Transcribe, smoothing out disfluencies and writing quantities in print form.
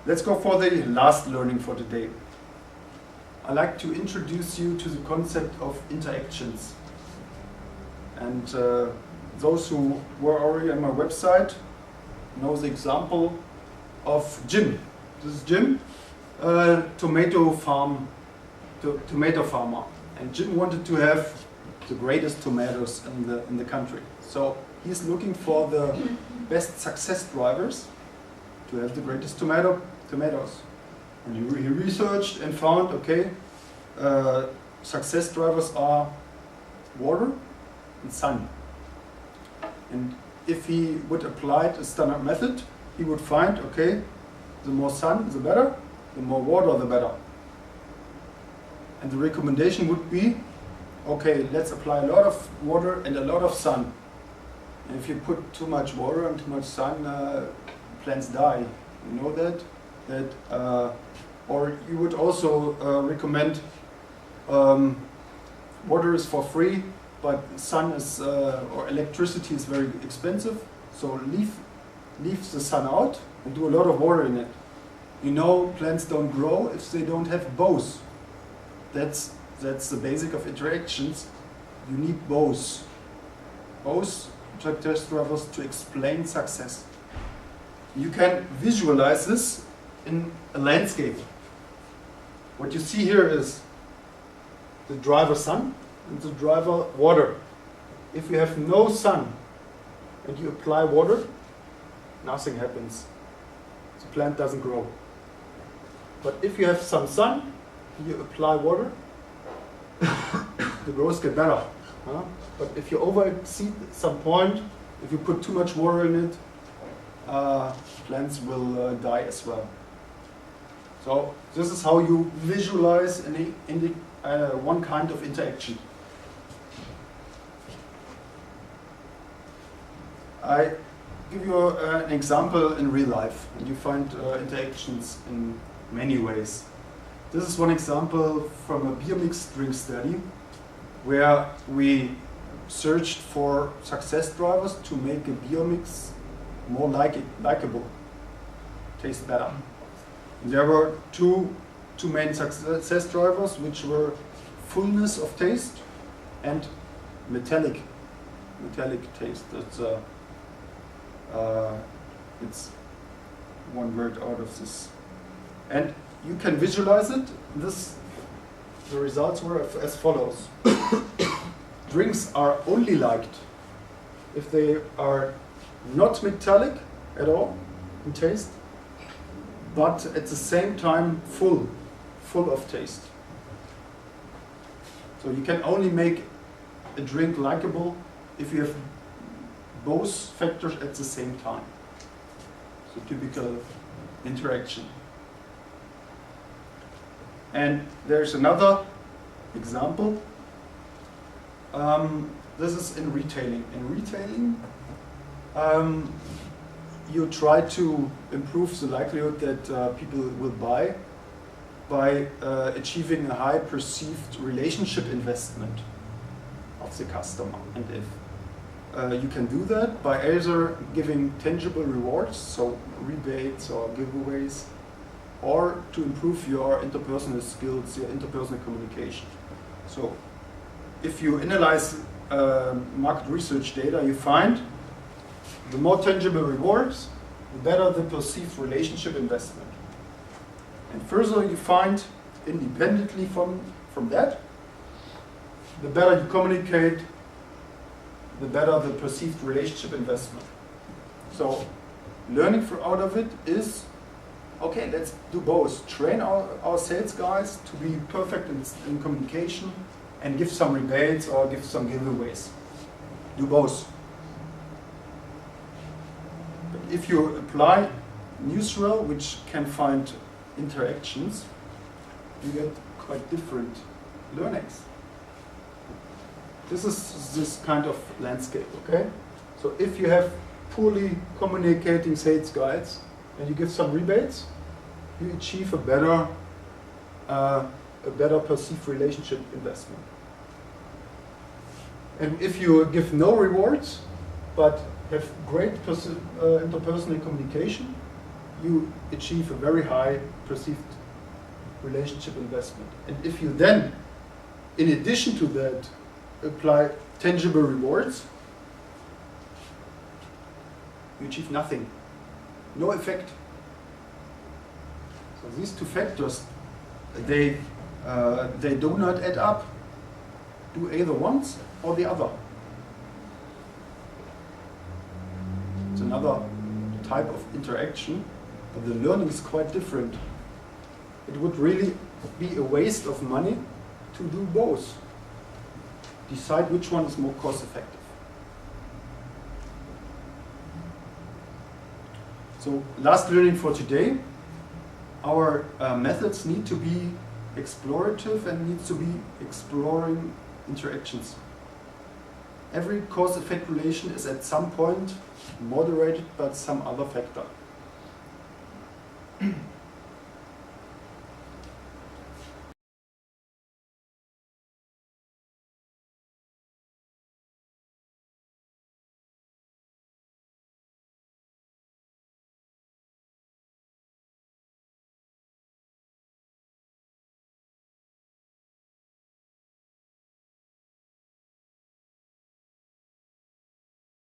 Let's go for the last learning for today. I'd like to introduce you to the concept of interactions. And those who were already on my website know the example of Jim. This is Jim, tomato farmer. And Jim wanted to have the greatest tomatoes in the country. So he's looking for the best success drivers to have the greatest tomatoes. And he researched and found, okay, success drivers are water and sun. And if he would apply a standard method, he would find, okay, the more sun, the better, the more water, the better. And the recommendation would be, okay, let's apply a lot of water and a lot of sun. And if you put too much water and too much sun, plants die. You know that? Or you would also recommend water is for free, but sun is or electricity is very expensive. So leave the sun out and do a lot of water in it. You know, plants don't grow if they don't have both. That's the basic of interactions. You need both success drivers to explain success. You can visualize this in a landscape. What you see here is the driver sun and the driver water. If you have no sun and you apply water, nothing happens. The plant doesn't grow. But if you have some sun and you apply water, the growth gets better. But if you overexceed some point, if you put too much water in it, plants will die as well. So this is how you visualize one kind of interaction. I give you an example in real life, and you find interactions in many ways. This is one example from a beer mix drink study where we searched for success drivers to make a beer mix more likable, taste better. And there were two main success drivers, which were fullness of taste and metallic taste. It's one word out of this. And you can visualize it. The results were as follows. Drinks are only liked if they are not metallic at all in taste, but at the same time full of taste. So you can only make a drink likable if you have both factors at the same time. So typical interaction. And there's another example. This is in retailing. In retailing, you try to improve the likelihood that people will buy by achieving a high perceived relationship investment of the customer. And if you can do that by either giving tangible rewards, so rebates or giveaways, or to improve your interpersonal skills, your interpersonal communication. So if you analyze market research data, you find the more tangible rewards, the better the perceived relationship investment. And further you find, independently from that, the better you communicate, the better the perceived relationship investment. So learning out of it is, okay, let's do both. Train our sales guys to be perfect in communication and give some rebates or give some giveaways. Do both. But if you apply NEUSREL, which can find interactions, you get quite different learnings. This is this kind of landscape, okay? So if you have poorly communicating sales guides and you give some rebates, you achieve a better perceived relationship investment. And if you give no rewards, but have great interpersonal communication, you achieve a very high perceived relationship investment. And if you then, in addition to that, apply tangible rewards, you achieve nothing, no effect. So these two factors, they do not add up. Do either one or the other. It's another type of interaction, but the learning is quite different. It would really be a waste of money to do both. Decide which one is more cost effective. So last learning for today. Our methods need to be explorative and needs to be exploring interactions. Every cause-effect relation is at some point moderated by some other factor.